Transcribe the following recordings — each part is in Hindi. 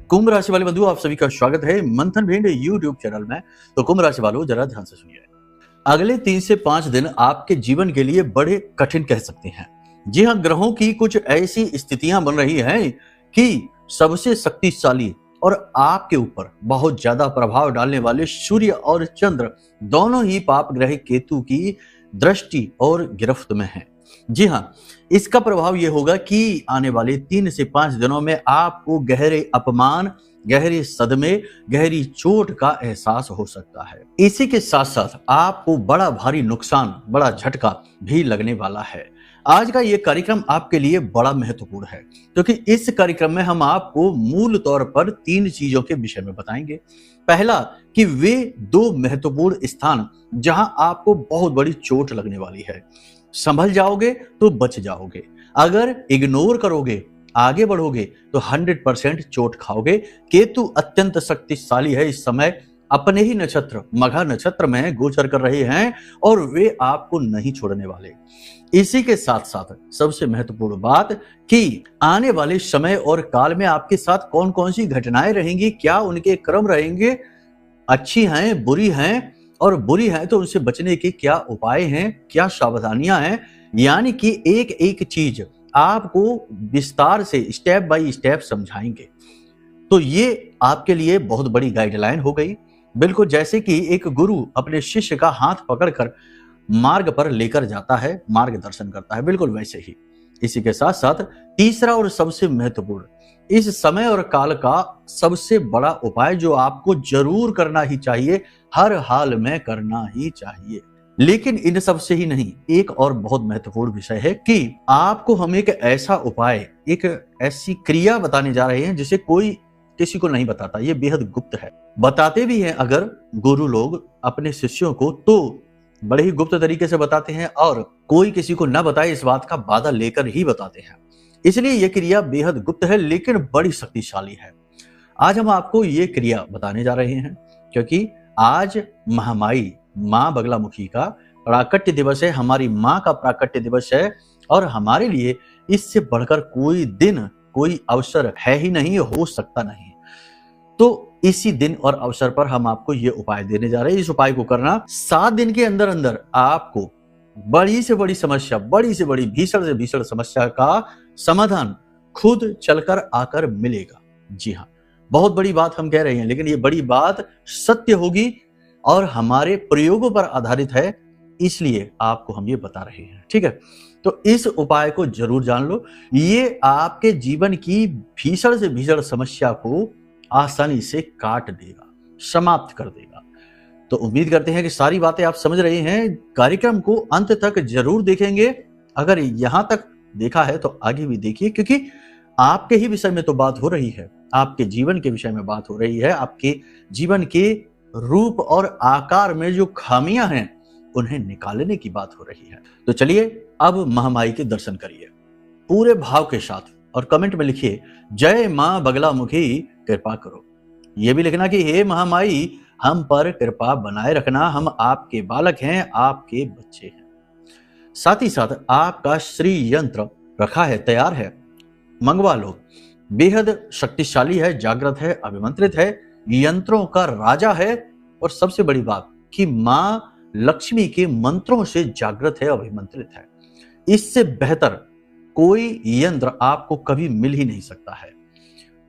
कुंभ राशि वाले बंधु, आप सभी का स्वागत है मंथन भिंड यूट्यूब चैनल में। तो कुंभ राशि वालों, जरा ध्यान से सुनिए। अगले 3 से 5 दिन आपके जीवन के लिए बड़े कठिन कह सकते हैं। जी हाँ, ग्रहों की कुछ ऐसी स्थितियां बन रही हैं कि सबसे शक्तिशाली और आपके ऊपर बहुत ज्यादा प्रभाव डालने वाले सूर्य और चंद्र दोनों ही पाप ग्रह केतु की दृष्टि और गिरफ्त में हैं। जी हाँ, इसका प्रभाव यह होगा कि आने वाले 3 से 5 दिनों में आपको गहरे अपमान, गहरे सदमे, गहरी चोट का एहसास हो सकता है। इसी के साथ साथ आपको बड़ा भारी नुकसान, बड़ा झटका भी लगने वाला है। आज का ये कार्यक्रम आपके लिए बड़ा महत्वपूर्ण है, क्योंकि इस कार्यक्रम में हम आपको मूल तौर पर 3 चीजों के विषय में बताएंगे। पहला, कि वे 2 महत्वपूर्ण स्थान जहां आपको बहुत बड़ी चोट लगने वाली है, संभल जाओगे तो बच जाओगे। अगर इग्नोर करोगे, आगे बढ़ोगे तो 100% चोट खाओगे। केतु अत्यंत शक्तिशाली है, इस समय अपने ही नक्षत्र मघा नक्षत्र में गोचर कर रहे हैं और वे आपको नहीं छोड़ने वाले। इसी के साथ साथ सबसे महत्वपूर्ण बात कि आने वाले समय और काल में आपके साथ कौन कौन सी घटनाएं रहेंगी, क्या उनके क्रम रहेंगे, अच्छी हैं, बुरी हैं, और बुरी है तो उनसे बचने के क्या उपाय हैं, क्या सावधानियां हैं। यानी कि एक एक चीज आपको विस्तार से स्टेप बाय स्टेप समझाएंगे। तो ये आपके लिए बहुत बड़ी गाइडलाइन हो गई, बिल्कुल जैसे कि एक गुरु अपने शिष्य का हाथ पकड़कर मार्ग पर लेकर जाता है, मार्गदर्शन करता है, बिल्कुल वैसे ही। इसी के साथ साथ तीसरा और सबसे महत्वपूर्ण, इस समय और काल का सबसे बड़ा उपाय जो आपको जरूर करना ही चाहिए, हर हाल में करना ही चाहिए। लेकिन इन सब से ही नहीं, एक और बहुत महत्वपूर्ण विषय है कि आपको हम एक ऐसा उपाय, एक ऐसी क्रिया बताने जा रहे हैं जिसे कोई किसी को नहीं बताता। ये बेहद गुप्त है। बताते भी हैं अगर गुरु लोग अपने शिष्यों को तो बड़े ही गुप्त तरीके से बताते हैं, और कोई किसी को न बताए इस बात का वादा लेकर ही बताते हैं। इसलिए यह क्रिया बेहद गुप्त है लेकिन बड़ी शक्तिशाली है। आज हम आपको ये क्रिया बताने जा रहे हैं क्योंकि आज महामाई माँ बगलामुखी का प्राकट्य दिवस है, हमारी माँ का प्राकट्य दिवस है, और हमारे लिए इससे बढ़कर कोई दिन, कोई अवसर है ही नहीं, हो सकता नहीं। तो इसी दिन और अवसर पर हम आपको ये उपाय देने जा रहे हैं। इस उपाय को करना 7 दिन के अंदर अंदर आपको बड़ी से बड़ी समस्या, बड़ी से बड़ी, भीषण से भीषण समस्या का समाधान खुद चलकर आकर मिलेगा। जी हाँ, बहुत बड़ी बात हम कह रहे हैं, लेकिन ये बड़ी बात सत्य होगी और हमारे प्रयोगों पर आधारित है, इसलिए आपको हम ये बता रहे हैं। ठीक है, तो इस उपाय को जरूर जान लो। ये आपके जीवन की भीषण से भीषण समस्या को आसानी से काट देगा, समाप्त कर देगा। तो उम्मीद करते हैं कि सारी बातें आप समझ रहे हैं। कार्यक्रम को अंत तक जरूर देखेंगे। अगर यहां तक देखा है तो आगे भी देखिए, क्योंकि आपके ही विषय में तो बात हो रही है, आपके जीवन के विषय में बात हो रही है। आपके जीवन के रूप और आकार में जो खामियां हैं उन्हें निकालने की बात हो रही है। तो चलिए अब महामाई के दर्शन करिए पूरे भाव के साथ, और कमेंट में लिखिए जय मां बगलामुखी, कृपा करो। यह भी लिखना कि हे महामाई, हम पर कृपा बनाए रखना, हम आपके बालक हैं, आपके बच्चे हैं। साथ ही साथ आपका श्री यंत्र रखा है, तैयार है, मंगवा लो। बेहद शक्तिशाली है, जागृत है, अभिमंत्रित है, यंत्रों का राजा है, और सबसे बड़ी बात कि मां लक्ष्मी के मंत्रों से जागृत है, अभिमंत्रित है। इससे बेहतर कोई यंत्र आपको कभी मिल ही नहीं सकता है।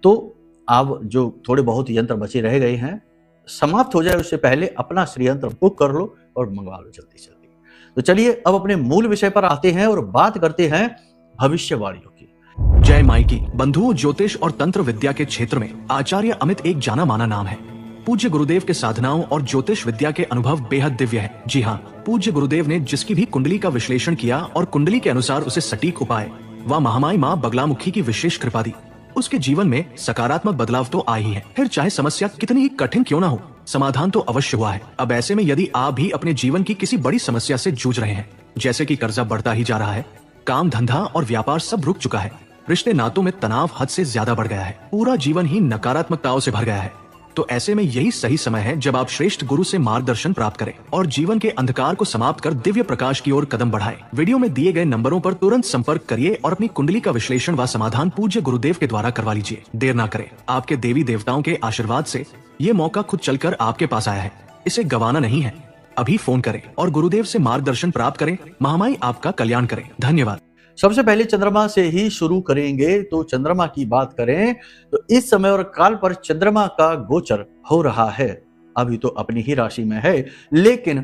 तो अब जो थोड़े बहुत यंत्र बचे रह गए हैं, समाप्त हो जाए उससे पहले अपना श्री यंत्र बुक कर लो और मंगवा लो जल्दी जल्दी। तो चलिए अब अपने मूल विषय पर आते हैं और बात करते हैं भविष्यवाणियों की। जय माई की बंधुओं, ज्योतिष और तंत्र विद्या के क्षेत्र में आचार्य अमित एक जाना माना नाम है। पूज्य गुरुदेव के साधनाओं और ज्योतिष विद्या के अनुभव बेहद दिव्य है। जी हाँ, पूज्य गुरुदेव ने जिसकी भी कुंडली का विश्लेषण किया और कुंडली के अनुसार उसे सटीक उपाय व महामाई माँ बगलामुखी की विशेष कृपा दी, उसके जीवन में सकारात्मक बदलाव तो आए ही है। फिर चाहे समस्या कितनी ही कठिन क्यों ना हो, समाधान तो अवश्य हुआ है। अब ऐसे में यदि आप भी अपने जीवन की किसी बड़ी समस्या से जूझ रहे हैं, जैसे कि कर्जा बढ़ता ही जा रहा है, काम धंधा और व्यापार सब रुक चुका है, रिश्ते नातों में तनाव हद से ज्यादा बढ़ गया है, पूरा जीवन ही नकारात्मकताओं से भर गया है, तो ऐसे में यही सही समय है जब आप श्रेष्ठ गुरु से मार्गदर्शन प्राप्त करें और जीवन के अंधकार को समाप्त कर दिव्य प्रकाश की ओर कदम बढ़ाएं। वीडियो में दिए गए नंबरों पर तुरंत संपर्क करिए और अपनी कुंडली का विश्लेषण व समाधान पूज्य गुरुदेव के द्वारा करवा लीजिए। देर ना करें, आपके देवी देवताओं के आशीर्वाद से ये मौका खुद चलकर आपके पास आया है, इसे गंवाना नहीं है। अभी फोन करें और गुरुदेव से मार्गदर्शन प्राप्त करें। महामाई आपका कल्याण करें। धन्यवाद। सबसे पहले चंद्रमा से ही शुरू करेंगे। तो चंद्रमा की बात करें तो इस समय और काल पर चंद्रमा का गोचर हो रहा है। अभी तो अपनी ही राशि में है, लेकिन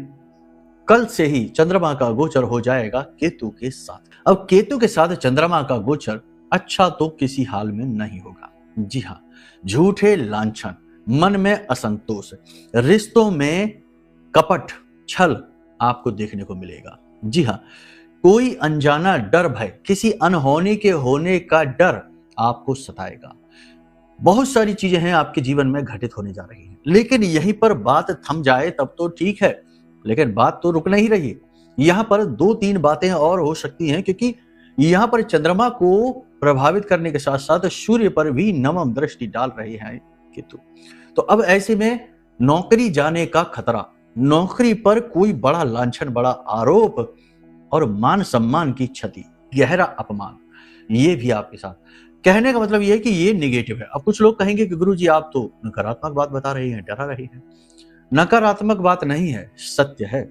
कल से ही चंद्रमा का गोचर हो जाएगा केतु के साथ। अब केतु के साथ चंद्रमा का गोचर अच्छा तो किसी हाल में नहीं होगा। जी हाँ, झूठे लांछन, मन में असंतोष, रिश्तों में कपट, छल आपको देखने को मिलेगा। जी हाँ, कोई अनजाना डर भय, किसी अनहोनी के होने का डर आपको सताएगा। बहुत सारी चीजें हैं आपके जीवन में घटित होने जा रही हैं, लेकिन यहीं पर बात थम जाए तब तो ठीक है, लेकिन बात तो रुक नहीं रही। यहां पर 2-3 बातें और हो सकती हैं, क्योंकि यहां पर चंद्रमा को प्रभावित करने के साथ साथ सूर्य पर भी नवम दृष्टि डाल रहे हैं केतु। तो अब ऐसे में नौकरी जाने का खतरा, नौकरी पर कोई बड़ा लांछन, बड़ा आरोप और मान सम्मान की क्षति, गहरा अपमान, ये भी आपके साथ। कहने का मतलब ये है कि ये नेगेटिव है। अब कुछ लोग कहेंगे कि गुरुजी आप तो नकारात्मक बात बता रहे हैं, डरा रहे हैं। नकारात्मक बात नहीं है, सत्य है।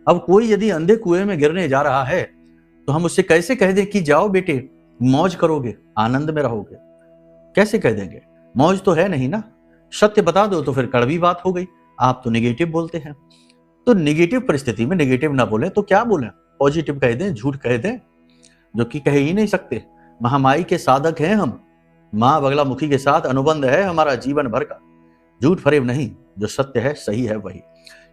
अब कोई यदि अंधे कुएं में गिरने जा रहा है तो हम उससे कैसे कह दें कि जाओ बेटे, मौज करोगे, आनंद में रहोगे? कैसे कह देंगे? मौज तो है नहीं ना। सत्य बता दो तो फिर कड़वी बात हो गई। आप तो नेगेटिव बोलते हैं। तो नेगेटिव परिस्थिति में नेगेटिव ना बोले तो क्या बोले? पॉजिटिव कह दें, झूठ कह दें, जो कि कह ही नहीं सकते। महामाई के साधक हैं हम, मां बगलामुखी के साथ अनुबंध है हमारा जीवन भर का। झूठ फरेब नहीं, जो सत्य है, सही है वही।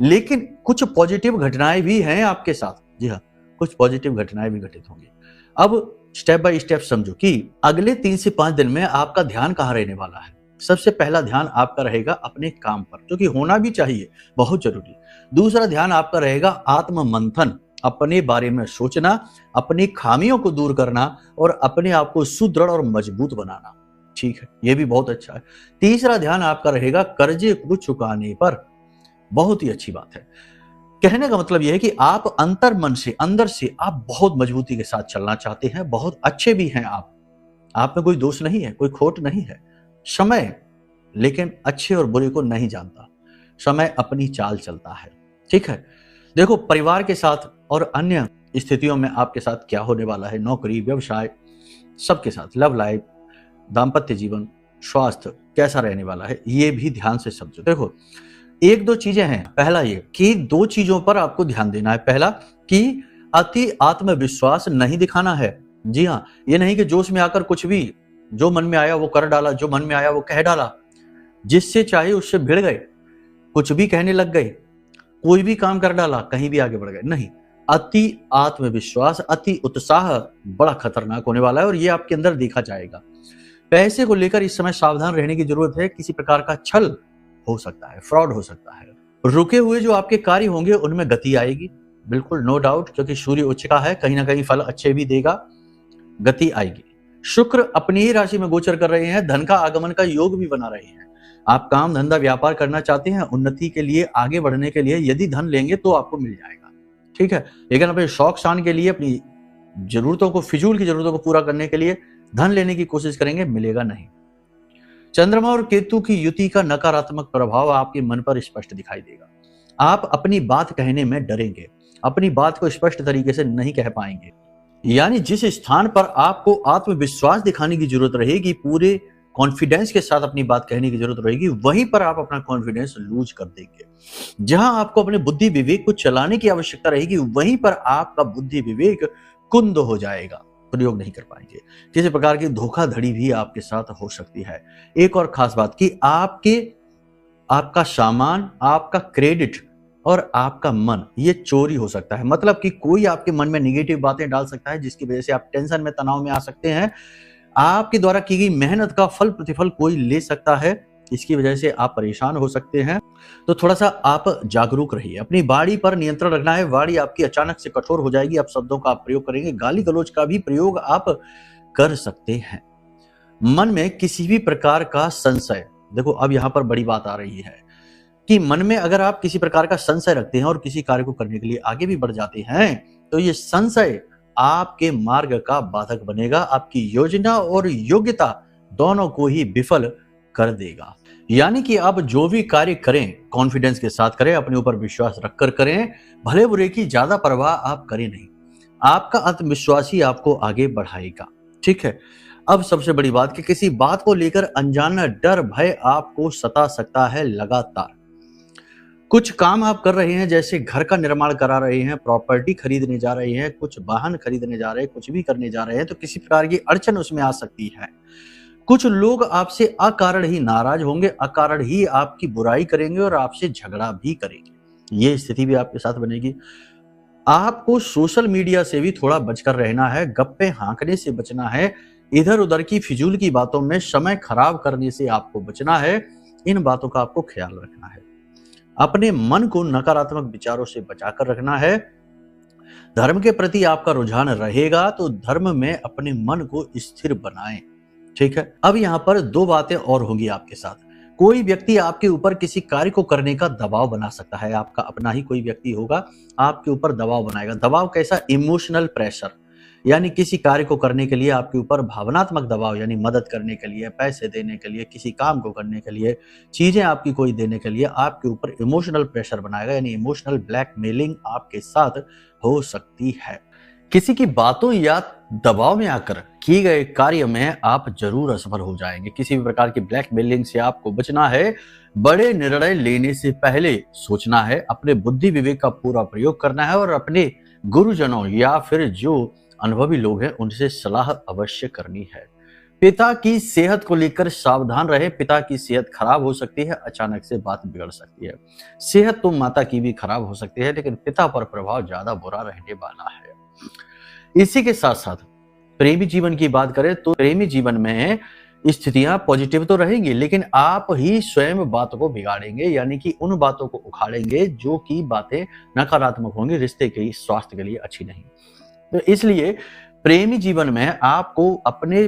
लेकिन कुछ पॉजिटिव घटनाएं भी हैं आपके साथ। जी हाँ, कुछ पॉजिटिव घटनाएं भी घटित होंगी। अब स्टेप बाय स्टेप समझो कि अगले 3 से 5 दिन में आपका ध्यान कहाँ रहने वाला है। सबसे पहला ध्यान आपका रहेगा अपने काम पर, जो कि होना भी चाहिए, बहुत जरूरी। दूसरा ध्यान आपका रहेगा आत्म मंथन, अपने बारे में सोचना, अपनी खामियों को दूर करना और अपने आप को सुदृढ़ और मजबूत बनाना। ठीक है, यह भी बहुत अच्छा है। तीसरा ध्यान आपका रहेगा कर्जे को चुकाने पर। बहुत ही अच्छी बात है। कहने का मतलब यह है कि आप अंतर मन से, अंदर से आप बहुत मजबूती के साथ चलना चाहते हैं, बहुत अच्छे भी हैं आप में कोई दोष नहीं है, कोई खोट नहीं है। समय लेकिन अच्छे और बुरे को नहीं जानता, समय अपनी चाल चलता है। ठीक है, देखो परिवार के साथ और अन्य स्थितियों में आपके साथ क्या होने वाला है, नौकरी, व्यवसाय, सबके साथ, लव लाइफ, दाम्पत्य जीवन, स्वास्थ्य कैसा रहने वाला है, ये भी ध्यान से समझो। देखो 1-2 चीजें हैं। पहला ये कि 2 चीजों पर आपको ध्यान देना है। पहला कि अति आत्मविश्वास नहीं दिखाना है। जी हाँ, ये नहीं कि जोश में आकर कुछ भी जो मन में आया वो कर डाला, जो मन में आया वो कह डाला, जिससे चाहे उससे भिड़ गए, कुछ भी कहने लग गए, कोई भी काम कर डाला, कहीं भी आगे बढ़ गए। नहीं, अति आत्मविश्वास, अति उत्साह बड़ा खतरनाक होने वाला है और ये आपके अंदर देखा जाएगा। पैसे को लेकर इस समय सावधान रहने की जरूरत है। किसी प्रकार का छल हो सकता है, फ्रॉड हो सकता है। रुके हुए जो आपके कार्य होंगे उनमें गति आएगी, बिल्कुल नो डाउट, क्योंकि सूर्य उच्च का है, कहीं ना कहीं फल अच्छे भी देगा, गति आएगी। शुक्र अपनी ही राशि में गोचर कर रहे हैं, धन का आगमन का योग भी बना रहे हैं। आप काम धंधा व्यापार करना चाहते हैं, उन्नति के लिए, आगे बढ़ने के लिए यदि धन लेंगे तो आपको मिल जाएगा। ठीक है, लेकिन अपने शौक शान के लिए, अपनी जरूरतों को, फिजूल की जरूरतों को पूरा करने के लिए धन लेने की कोशिश करेंगे, मिलेगा नहीं। चंद्रमा और केतु की युति का नकारात्मक प्रभाव आपके मन पर स्पष्ट दिखाई देगा। आप अपनी बात कहने में डरेंगे, अपनी बात को स्पष्ट तरीके से नहीं कह पाएंगे। यानी जिस स्थान पर आपको आत्मविश्वास दिखाने की जरूरत रहेगी, पूरे कॉन्फिडेंस के साथ अपनी बात कहने की जरूरत रहेगी, वहीं पर आप अपना कॉन्फिडेंस लूज कर देंगे। जहां आपको अपने बुद्धि विवेक को चलाने की आवश्यकता रहेगी, वहीं पर आपका बुद्धि विवेक कुंद हो जाएगा, प्रयोग नहीं कर पाएंगे। किसी प्रकार की धोखाधड़ी भी आपके साथ हो सकती है। एक और खास बात कि आपका सामान, आपका क्रेडिट और आपका मन, ये चोरी हो सकता है। मतलब कि कोई आपके मन में निगेटिव बातें डाल सकता है, जिसकी वजह से आप टेंशन में, तनाव में आ सकते हैं। आपके द्वारा की गई मेहनत का फल प्रतिफल कोई ले सकता है, इसकी वजह से आप परेशान हो सकते हैं। तो थोड़ा सा आप जागरूक रहिए, अपनी वाणी पर नियंत्रण रखना है। वाणी आपकी अचानक से कठोर हो जाएगी, आप शब्दों का आप प्रयोग करेंगे, गाली गलौज का भी प्रयोग आप कर सकते हैं। मन में किसी भी प्रकार का संशय, देखो अब यहाँ पर बड़ी बात आ रही है कि मन में अगर आप किसी प्रकार का संशय रखते हैं और किसी कार्य को करने के लिए आगे भी बढ़ जाते हैं, तो ये संशय आपके मार्ग का बाधक बनेगा, आपकी योजना और योग्यता दोनों को ही विफल कर देगा। यानी कि आप जो भी कार्य करें कॉन्फिडेंस के साथ करें, अपने ऊपर विश्वास रखकर करें, भले बुरे की ज्यादा परवाह आप करें नहीं। आपका आत्मविश्वास ही आपको आगे बढ़ाएगा। ठीक है, अब सबसे बड़ी बात कि किसी बात को लेकर अनजान डर भय आपको सता सकता है लगातार। कुछ काम आप कर रहे हैं, जैसे घर का निर्माण करा रहे हैं, प्रॉपर्टी खरीदने जा रहे हैं, कुछ वाहन खरीदने जा रहे हैं, कुछ भी करने जा रहे हैं, तो किसी प्रकार की अड़चन उसमें आ सकती है। कुछ लोग आपसे अकारण ही नाराज होंगे, अकारण ही आपकी बुराई करेंगे और आपसे झगड़ा भी करेंगे। ये स्थिति भी आपके साथ बनेगी। आपको सोशल मीडिया से भी थोड़ा बचकर रहना है, गप्पे हाँकने से बचना है, इधर उधर की फिजूल की बातों में समय खराब करने से आपको बचना है। इन बातों का आपको ख्याल रखना है। अपने मन को नकारात्मक विचारों से बचाकर रखना है। धर्म के प्रति आपका रुझान रहेगा तो धर्म में अपने मन को स्थिर बनाएं। ठीक है, अब यहाँ पर दो बातें और होंगी आपके साथ। कोई व्यक्ति आपके ऊपर किसी कार्य को करने का दबाव बना सकता है, आपका अपना ही कोई व्यक्ति होगा, आपके ऊपर दबाव बनाएगा। दबाव कैसा? इमोशनल प्रेशर, यानी किसी कार्य को करने के लिए आपके ऊपर भावनात्मक दबाव, यानी मदद करने के लिए, पैसे देने के लिए, किसी काम को करने के लिए, चीजें आपकी कोई देने के लिए आपके ऊपर इमोशनल प्रेशर बनाएगा, यानी इमोशनल ब्लैकमेलिंग आपके साथ हो सकती है। किसी की बातों या दबाव में आकर किए गए कार्य में आप जरूर असफल हो जाएंगे। किसी भी प्रकार की ब्लैकमेलिंग से आपको बचना है। बड़े निर्णय लेने से पहले सोचना है, अपने बुद्धि विवेक का पूरा प्रयोग करना है और अपने गुरुजनों या फिर जो अनुभवी लोग हैं उनसे सलाह अवश्य करनी है। पिता की सेहत को लेकर सावधान रहे। पिता की सेहत खराब हो सकती है, अचानक से बात बिगड़ सकती है। सेहत तो माता की भी खराब हो सकती है, लेकिन पिता पर प्रभाव ज्यादा बुरा रहने वाला है। इसी के साथ साथ प्रेमी जीवन की बात करें तो प्रेमी जीवन में स्थितियां पॉजिटिव तो रहेंगी, लेकिन आप ही स्वयं बातों को बिगाड़ेंगे, यानी कि उन बातों को उखाड़ेंगे जो कि बातें नकारात्मक होंगी, रिश्ते के स्वास्थ्य के लिए अच्छी नहीं। तो इसलिए प्रेमी जीवन में आपको अपने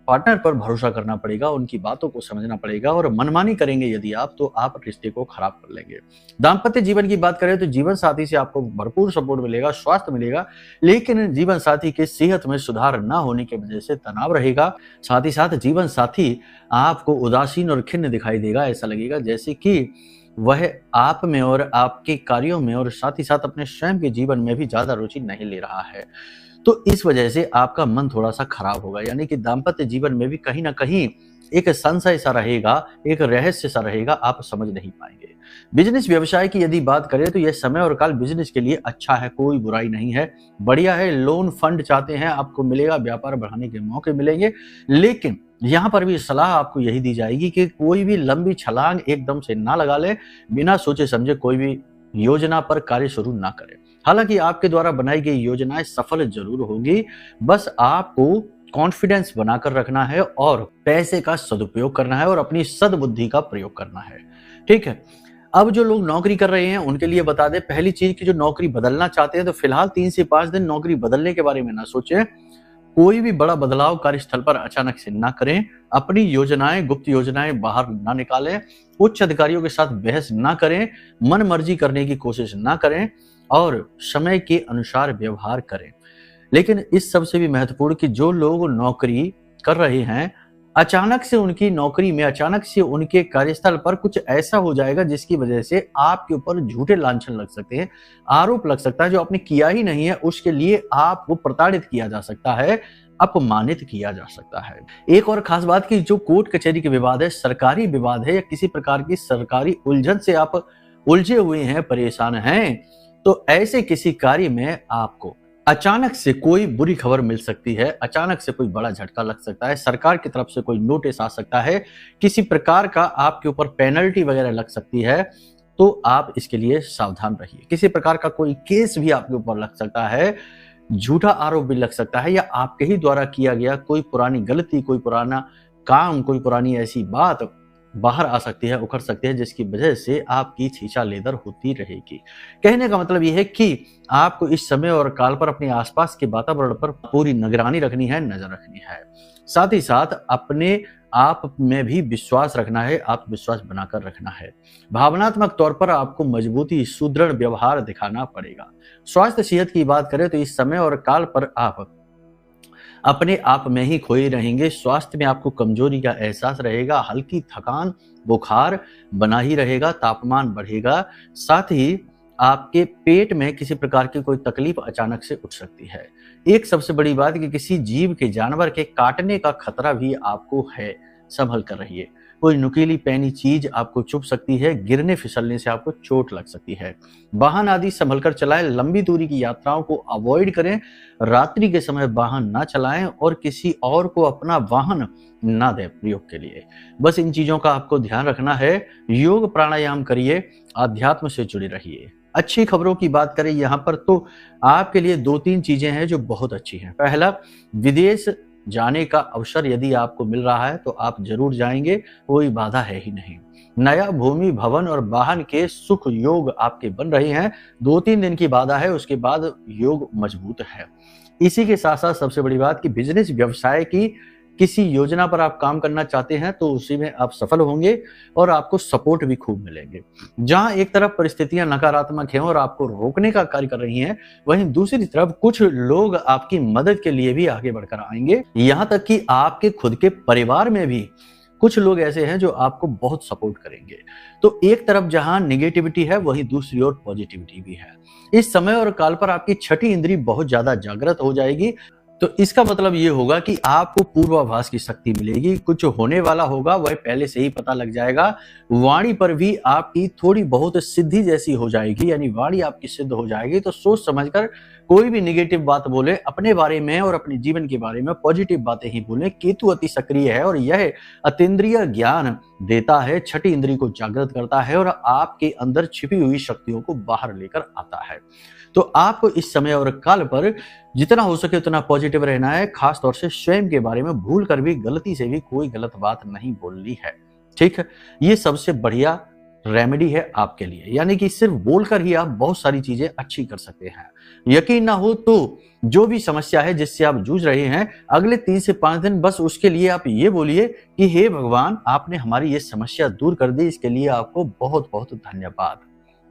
पार्टनर पर भरोसा करना पड़ेगा, उनकी बातों को समझना पड़ेगा, और मनमानी करेंगे यदि आप तो आप रिश्ते को खराब कर लेंगे। दाम्पत्य जीवन की बात करें तो जीवन साथी से आपको भरपूर सपोर्ट मिलेगा, स्वास्थ्य मिलेगा, लेकिन जीवन साथी के सेहत में सुधार न होने की वजह से तनाव रहेगा। साथ ही साथ जीवन साथी आपको उदासीन और खिन्न दिखाई देगा। ऐसा लगेगा जैसे कि वह आप में और आपके कार्यों में और साथ ही साथ अपने स्वयं के जीवन में भी ज्यादा रुचि नहीं ले रहा है। तो इस वजह से आपका मन थोड़ा सा खराब होगा, यानी कि दाम्पत्य जीवन में भी कहीं ना कहीं एक संशय सा रहेगा, एक रहस्य सा रहेगा, आप समझ नहीं पाएंगे। बिजनेस व्यवसाय की यदि बात करें तो यह समय और काल बिजनेस के लिए अच्छा है, कोई बुराई नहीं है, बढ़िया है। लोन फंड चाहते हैं आपको मिलेगा, व्यापार बढ़ाने के मौके मिलेंगे, लेकिन यहाँ पर भी सलाह आपको यही दी जाएगी कि कोई भी लंबी छलांग एकदम से ना लगा ले, बिना सोचे समझे कोई भी योजना पर कार्य शुरू ना करें। हालांकि आपके द्वारा बनाई गई योजनाएं सफल जरूर होगी, बस आपको कॉन्फिडेंस बनाकर रखना है और पैसे का सदुपयोग करना है और अपनी सद्बुद्धि का प्रयोग करना है। ठीक है, अब जो लोग नौकरी कर रहे हैं उनके लिए बता दें, पहली चीज की जो नौकरी बदलना चाहते हैं तो फिलहाल 3 से 5 दिन नौकरी बदलने के बारे में ना सोचें। कोई भी बड़ा बदलाव कार्यस्थल पर अचानक से ना करें। अपनी योजनाएं, गुप्त योजनाएं बाहर ना निकालें। उच्च अधिकारियों के साथ बहस ना करें। मन मर्जी करने की कोशिश ना करें और समय के अनुसार व्यवहार करें। लेकिन इस सबसे भी महत्वपूर्ण कि जो लोग नौकरी कर रहे हैं, अचानक से उनकी नौकरी में, अचानक से उनके कार्यस्थल पर कुछ ऐसा हो जाएगा जिसकी वजह से आपके ऊपर झूठे लांछन लग सकते हैं, आरोप लग सकता है, जो आपने किया ही नहीं है उसके लिए आपको प्रताड़ित किया जा सकता है, अपमानित किया जा सकता है। एक और खास बात कि जो कोर्ट कचहरी के विवाद है, सरकारी विवाद है या किसी प्रकार की सरकारी उलझन से आप उलझे हुए हैं, परेशान हैं, तो ऐसे किसी कार्य में आपको अचानक से कोई बुरी खबर मिल सकती है, अचानक से कोई बड़ा झटका लग सकता है, सरकार की तरफ से कोई नोटिस आ सकता है, किसी प्रकार का आपके ऊपर पेनल्टी वगैरह लग सकती है, तो आप इसके लिए सावधान रहिए। किसी प्रकार का कोई केस भी आपके ऊपर लग सकता है, झूठा आरोप भी लग सकता है, या आपके ही द्वारा किया गया कोई पुरानी गलती, कोई पुराना काम, कोई पुरानी ऐसी बात बाहर आ सकती है, उखड़ सकती है, जिसकी वजह से आपकी छीछा लेदर होती रहेगी। कहने का मतलब यह है कि आपको इस समय और काल पर अपने आसपास के वातावरण पर पूरी निगरानी रखनी है, नजर रखनी है। साथ ही साथ अपने आप में भी विश्वास रखना है, आत्मविश्वास बनाकर रखना है। भावनात्मक तौर पर आपको मजबूती, सुदृढ़ व्यवहार दिखाना पड़ेगा। स्वास्थ्य सेहत की बात करें तो इस समय और काल पर आप अपने आप में ही खोए रहेंगे। स्वास्थ्य में आपको कमजोरी का एहसास रहेगा, हल्की थकान, बुखार बना ही रहेगा, तापमान बढ़ेगा, साथ ही आपके पेट में किसी प्रकार की कोई तकलीफ अचानक से उठ सकती है। एक सबसे बड़ी बात कि किसी जीव के, जानवर के काटने का खतरा भी आपको है, संभल कर रहिए। कोई नुकीली पैनी चीज आपको चुभ सकती है, गिरने फिसलने से आपको चोट लग सकती है। वाहन आदि संभल कर चलाएं, लंबी दूरी की यात्राओं को अवॉइड करें, रात्रि के समय वाहन ना चलाएं और किसी और को अपना वाहन ना दें प्रयोग के लिए। बस इन चीजों का आपको ध्यान रखना है। योग प्राणायाम करिए, आध्यात्म से जुड़े रहिए। अच्छी खबरों की बात करें यहाँ पर तो आपके लिए 2-3 चीजें हैं जो बहुत अच्छी हैं। पहला, विदेश जाने का अवसर यदि आपको मिल रहा है तो आप जरूर जाएंगे, कोई बाधा है ही नहीं। नया भूमि, भवन और वाहन के सुख योग आपके बन रहे हैं। 2-3 दिन की बाधा है, उसके बाद योग मजबूत है। इसी के साथ साथ सबसे बड़ी बात कि बिजनेस, व्यवसाय की किसी योजना पर आप काम करना चाहते हैं तो उसी में आप सफल होंगे और आपको सपोर्ट भी खूब मिलेंगे। जहां एक तरफ परिस्थितियां नकारात्मक हैं और आपको रोकने का कार्य कर रही हैं, वहीं दूसरी तरफ कुछ लोग आपकी मदद के लिए भी आगे बढ़कर आएंगे। यहां तक कि आपके खुद के परिवार में भी कुछ लोग ऐसे हैं जो आपको बहुत सपोर्ट करेंगे। तो एक तरफ जहां निगेटिविटी है, वहीं दूसरी ओर पॉजिटिविटी भी है। इस समय और काल पर आपकी छठी इंद्री बहुत ज्यादा जागृत हो जाएगी। तो इसका मतलब ये होगा कि आपको पूर्वाभास की शक्ति मिलेगी, कुछ होने वाला होगा वह पहले से ही पता लग जाएगा। वाणी पर भी आपकी थोड़ी बहुत सिद्धि जैसी हो जाएगी, यानी वाणी आपकी सिद्ध हो जाएगी। तो सोच समझकर कोई भी निगेटिव बात बोले, अपने बारे में और अपने जीवन के बारे में पॉजिटिव बातें ही बोले। केतु अति सक्रिय है और यह अतीन्द्रिय ज्ञान देता है, छठी इंद्री को जागृत करता है और आपके अंदर छिपी हुई शक्तियों को बाहर लेकर आता है। तो आपको इस समय और काल पर जितना हो सके उतना पॉजिटिव रहना है। खास तौर से स्वयं के बारे में भूल कर भी, गलती से भी कोई गलत बात नहीं बोलनी है। ठीक है, ये सबसे बढ़िया रेमेडी है आपके लिए, यानी कि सिर्फ बोलकर ही आप बहुत सारी चीजें अच्छी कर सकते हैं। यकीन ना हो तो जो भी समस्या है जिससे आप जूझ रहे हैं, अगले 3 से 5 दिन बस उसके लिए आप ये बोलिए कि हे भगवान, आपने हमारी ये समस्या दूर कर दी, इसके लिए आपको बहुत बहुत धन्यवाद।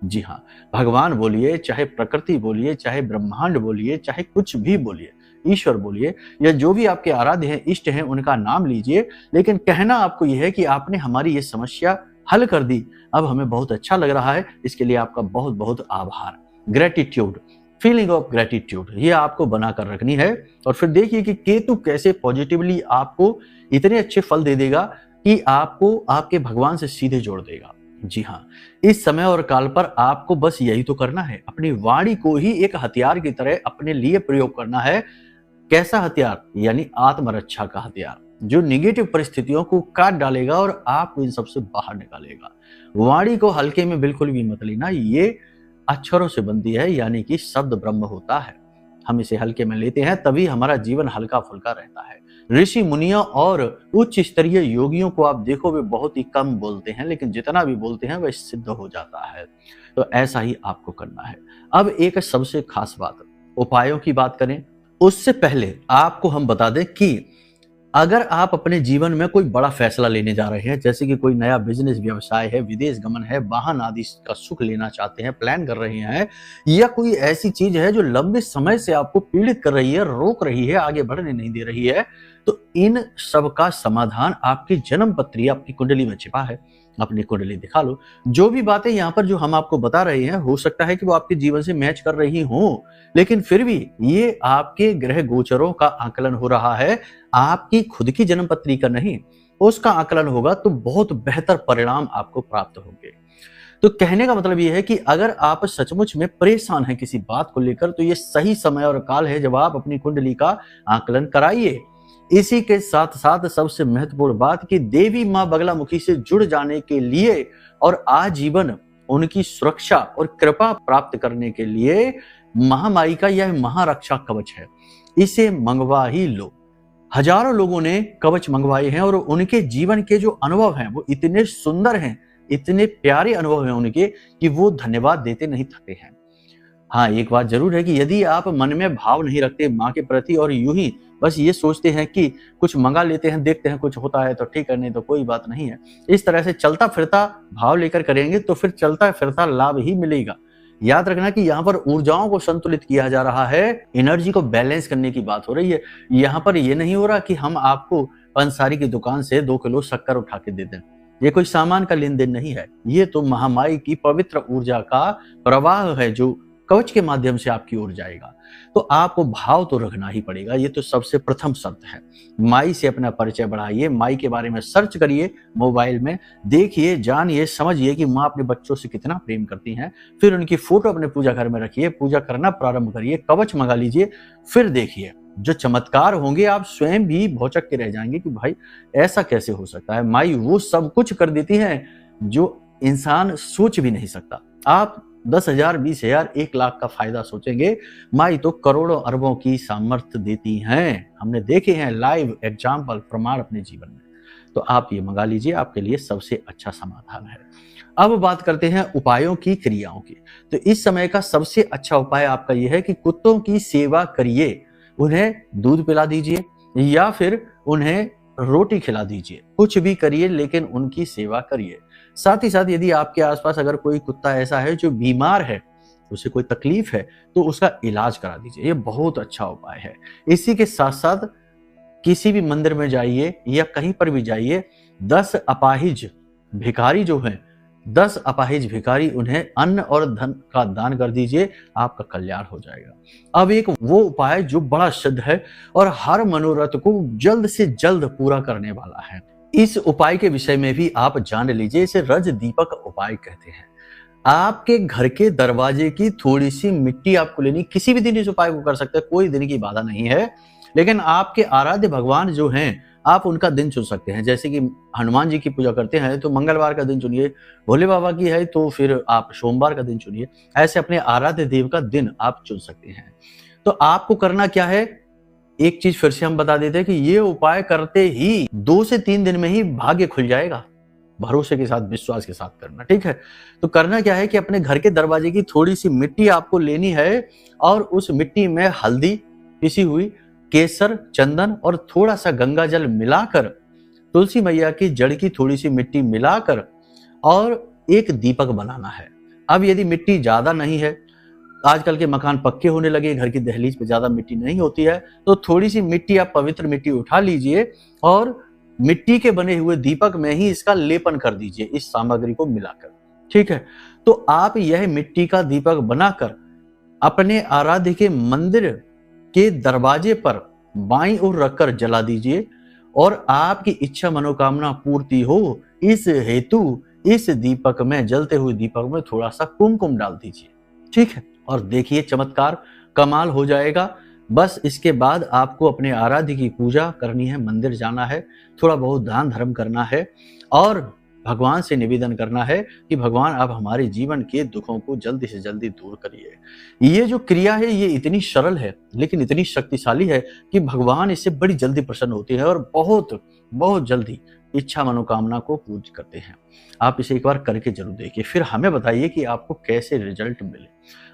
जी हाँ, भगवान बोलिए, चाहे प्रकृति बोलिए, चाहे ब्रह्मांड बोलिए, चाहे कुछ भी बोलिए, ईश्वर बोलिए, या जो भी आपके आराध्य हैं, इष्ट हैं, उनका नाम लीजिए। लेकिन कहना आपको यह है कि आपने हमारी ये समस्या हल कर दी, अब हमें बहुत अच्छा लग रहा है, इसके लिए आपका बहुत बहुत आभार। ग्रेटिट्यूड, फीलिंग ऑफ ग्रेटिट्यूड, ये आपको बनाकर रखनी है। और फिर देखिए कि केतु कैसे पॉजिटिवली आपको इतने अच्छे फल दे देगा कि आपको आपके भगवान से सीधे जोड़ देगा। जी हाँ, इस समय और काल पर आपको बस यही तो करना है, अपनी वाणी को ही एक हथियार की तरह अपने लिए प्रयोग करना है। कैसा हथियार? यानी आत्मरक्षा का हथियार, जो निगेटिव परिस्थितियों को काट डालेगा और आपको इन सबसे बाहर निकालेगा। वाणी को हल्के में बिल्कुल भी मत लेना, ये अक्षरों से बनती है, यानी कि शब्द ब्रह्म होता है। हम इसे हल्के में लेते हैं तभी हमारा जीवन हल्का फुल्का रहता है। ऋषि मुनियों और उच्च स्तरीय योगियों को आप देखो, वे बहुत ही कम बोलते हैं, लेकिन जितना भी बोलते हैं वह सिद्ध हो जाता है। तो ऐसा ही आपको करना है। अब एक सबसे खास बात, उपायों की बात करें उससे पहले आपको हम बता दें कि अगर आप अपने जीवन में कोई बड़ा फैसला लेने जा रहे हैं, जैसे कि कोई नया बिजनेस, व्यवसाय है, विदेश गमन है, वाहन आदि का सुख लेना चाहते हैं, प्लान कर रहे हैं, या कोई ऐसी चीज है जो लंबे समय से आपको पीड़ित कर रही है, रोक रही है, आगे बढ़ने नहीं दे रही है, तो इन सब का समाधान आपकी जन्म पत्री, आपकी कुंडली में छिपा है। अपनी कुंडली दिखा लो। जो भी बातें यहाँ पर जो हम आपको बता रहे हैं, हो सकता है कि वो आपके जीवन से मैच कर रही हों, लेकिन फिर भी ये आपके ग्रह गोचरों का आकलन हो रहा है, आपकी खुद की जन्म पत्री का नहीं। उसका आकलन होगा तो बहुत बेहतर परिणाम आपको प्राप्त होंगे। तो कहने का मतलब यह है कि अगर आप सचमुच में परेशान हैं किसी बात को लेकर, तो ये सही समय और काल है जब आप अपनी कुंडली का आकलन कराइए। इसी के साथ साथ सबसे महत्वपूर्ण बात कि देवी मां बगलामुखी से जुड़ जाने के लिए और आजीवन उनकी सुरक्षा और कृपा प्राप्त करने के लिए महामाई का यह महारक्षा कवच है, इसे मंगवा ही लो। हजारों लोगों ने कवच मंगवाए हैं और उनके जीवन के जो अनुभव हैं वो इतने सुंदर हैं, इतने प्यारे अनुभव हैं उनके कि वो धन्यवाद देते नहीं थकते हैं। हाँ, एक बात जरूर है कि यदि आप मन में भाव नहीं रखते माँ के प्रति और यूं ही बस ये सोचते हैं कि कुछ मंगा लेते हैं, देखते हैं कुछ होता है तो ठीक है, नहीं तो कोई बात नहीं है, इस तरह से चलता फिरता भाव लेकर करेंगे तो फिर चलता फिरता लाभ ही मिलेगा। याद रखना कि यहाँ पर ऊर्जाओं को संतुलित किया जा रहा है, एनर्जी को बैलेंस करने की बात हो रही है। यहाँ पर ये नहीं हो रहा कि हम आपको पंसारी की दुकान से 2 किलो शक्कर उठा के दे दें। ये कोई सामान का लेन देन नहीं है, ये तो महामाई की पवित्र ऊर्जा का प्रवाह है जो कवच के माध्यम से आपकी ओर जाएगा। तो आपको भाव तो रखना ही पड़ेगा, ये तो सबसे प्रथम शर्त है। माई से अपना परिचय बढ़ाइए, माई के बारे में सर्च करिए, मोबाइल में देखिए, जानिए, समझिए कि माँ अपने बच्चों से कितना प्रेम करती हैं। फिर उनकी फोटो अपने पूजा घर में रखिए, पूजा करना प्रारंभ करिए, कवच मंगा लीजिए, फिर देखिए जो चमत्कार होंगे आप स्वयं भी भौचक के रह जाएंगे कि भाई ऐसा कैसे हो सकता है। माई वो सब कुछ कर देती है जो इंसान सोच भी नहीं सकता। आप 10,000, 20,000, 1 लाख का फायदा सोचेंगे, माई तो करोड़ों अरबों की सामर्थ्य देती हैं। हमने देखे हैं लाइव एग्जाम्पल, प्रमाण अपने जीवन में। तो आप ये मंगा लीजिए, आपके लिए सबसे अच्छा समाधान है। अब बात करते हैं उपायों की, क्रियाओं की। तो इस समय का सबसे अच्छा उपाय आपका यह है कि कुत्तों की सेवा करिए, उन्हें दूध पिला दीजिए या फिर उन्हें रोटी खिला दीजिए, कुछ भी करिए लेकिन उनकी सेवा करिए। साथ ही साथ यदि आपके आसपास अगर कोई कुत्ता ऐसा है जो बीमार है, उसे कोई तकलीफ है, तो उसका इलाज करा दीजिए, ये बहुत अच्छा उपाय है। इसी के साथ साथ किसी भी मंदिर में जाइए या कहीं पर भी जाइए, 10 अपाहिज भिखारी जो हैं, 10 अपाहिज भिखारी, उन्हें अन्न और धन का दान कर दीजिए, आपका कल्याण हो जाएगा। अब एक वो उपाय जो बड़ा सिद्ध है और हर मनोरथ को जल्द से जल्द पूरा करने वाला है। इस उपाय के विषय में भी आप जान लीजिए, इसे रज दीपक उपाय कहते हैं। आपके घर के दरवाजे की थोड़ी सी मिट्टी आपको लेनी, किसी भी दिन इस उपाय को कर सकते हैं, कोई दिन की बाधा नहीं है, लेकिन आपके आराध्य भगवान जो हैं आप उनका दिन चुन सकते हैं। जैसे कि हनुमान जी की पूजा करते हैं तो मंगलवार का दिन चुनिए, भोले बाबा की है तो फिर आप सोमवार का दिन चुनिए, ऐसे अपने आराध्य देव का दिन आप चुन सकते हैं। तो आपको करना क्या है, एक चीज फिर से हम बता देते हैं कि ये उपाय करते ही 2 से 3 दिन में ही भाग्य खुल जाएगा। भरोसे के साथ, विश्वास के साथ करना, ठीक है। तो करना क्या है कि अपने घर के दरवाजे की थोड़ी सी मिट्टी आपको लेनी है और उस मिट्टी में हल्दी पिसी हुई, केसर, चंदन और थोड़ा सा गंगा जल मिलाकर, तुलसी मैया की जड़ की थोड़ी सी मिट्टी मिलाकर और एक दीपक बनाना है। अब यदि मिट्टी ज्यादा नहीं है, आजकल के मकान पक्के होने लगे, घर की दहलीज पे ज्यादा मिट्टी नहीं होती है, तो थोड़ी सी मिट्टी, आप पवित्र मिट्टी उठा लीजिए और मिट्टी के बने हुए दीपक में ही इसका लेपन कर दीजिए, इस सामग्री को मिलाकर, ठीक है। तो आप यह मिट्टी का दीपक बनाकर अपने आराध्य के मंदिर के दरवाजे पर बाईं ओर रखकर जला दीजिए और आपकी इच्छा मनोकामना पूर्ति हो, इस हेतु इस दीपक में, जलते हुए दीपक में थोड़ा सा कुमकुम डाल दीजिए, ठीक है। और देखिए चमत्कार कमाल हो जाएगा। बस इसके बाद आपको अपने आराध्य की पूजा करनी है, मंदिर जाना है, थोड़ा बहुत दान धर्म करना है और भगवान से निवेदन करना है कि भगवान आप हमारे जीवन के दुखों को जल्दी से जल्दी दूर करिए। ये जो क्रिया है ये इतनी सरल है लेकिन इतनी शक्तिशाली है कि भगवान इससे बड़ी जल्दी प्रसन्न होते हैं और बहुत बहुत जल्दी इच्छा मनोकामना को पूर्ण करते हैं। आप इसे एक बार करके जरूर देखिए, फिर हमें बताइए कि आपको कैसे रिजल्ट मिले।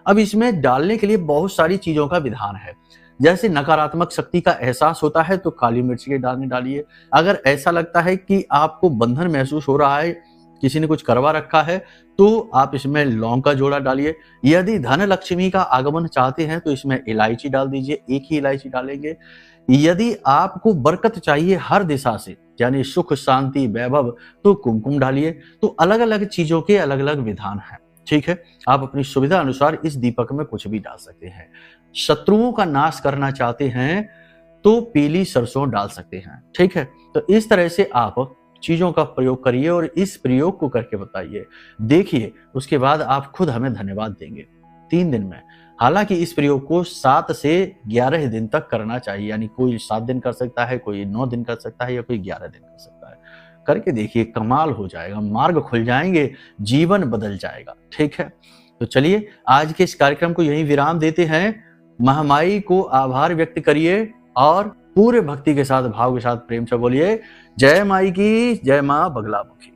अब इसमें डालने के लिए बहुत सारी चीजों का विधान है। जैसे नकारात्मक शक्ति का एहसास होता है तो काली मिर्च के दाने डालिए। अगर ऐसा लगता है कि आपको बंधन महसूस हो रहा है, किसी ने कुछ करवा रखा है, तो आप इसमें लौंग का जोड़ा डालिए। यदि धन लक्ष्मी का आगमन चाहते हैं तो इसमें इलायची डाल दीजिए, एक ही इलायची डालेंगे। यदि आपको बरकत चाहिए हर दिशा से, यानी सुख शांति वैभव, तो कुमकुम डालिए। तो अलग अलग चीजों के अलग अलग विधान हैं, ठीक है। आप अपनी सुविधा अनुसार इस दीपक में कुछ भी डाल सकते हैं। शत्रुओं का नाश करना चाहते हैं तो पीली सरसों डाल सकते हैं, ठीक है। तो इस तरह से आप चीजों का प्रयोग करिए और इस प्रयोग को करके बताइए, देखिए उसके बाद आप खुद हमें धन्यवाद देंगे 3 दिन में। हालांकि इस प्रयोग को 7 से 11 दिन तक करना चाहिए, यानी कोई 7 दिन कर सकता है, कोई 9 दिन कर सकता है या कोई 11 दिन कर सकता है। करके देखिए, कमाल हो जाएगा, मार्ग खुल जाएंगे, जीवन बदल जाएगा, ठीक है। तो चलिए आज के इस कार्यक्रम को यहीं विराम देते हैं। महामाई को आभार व्यक्त करिए और पूरे भक्ति के साथ, भाव के साथ प्रेम से बोलिए, जय माई की, जय मां बगलामुखी।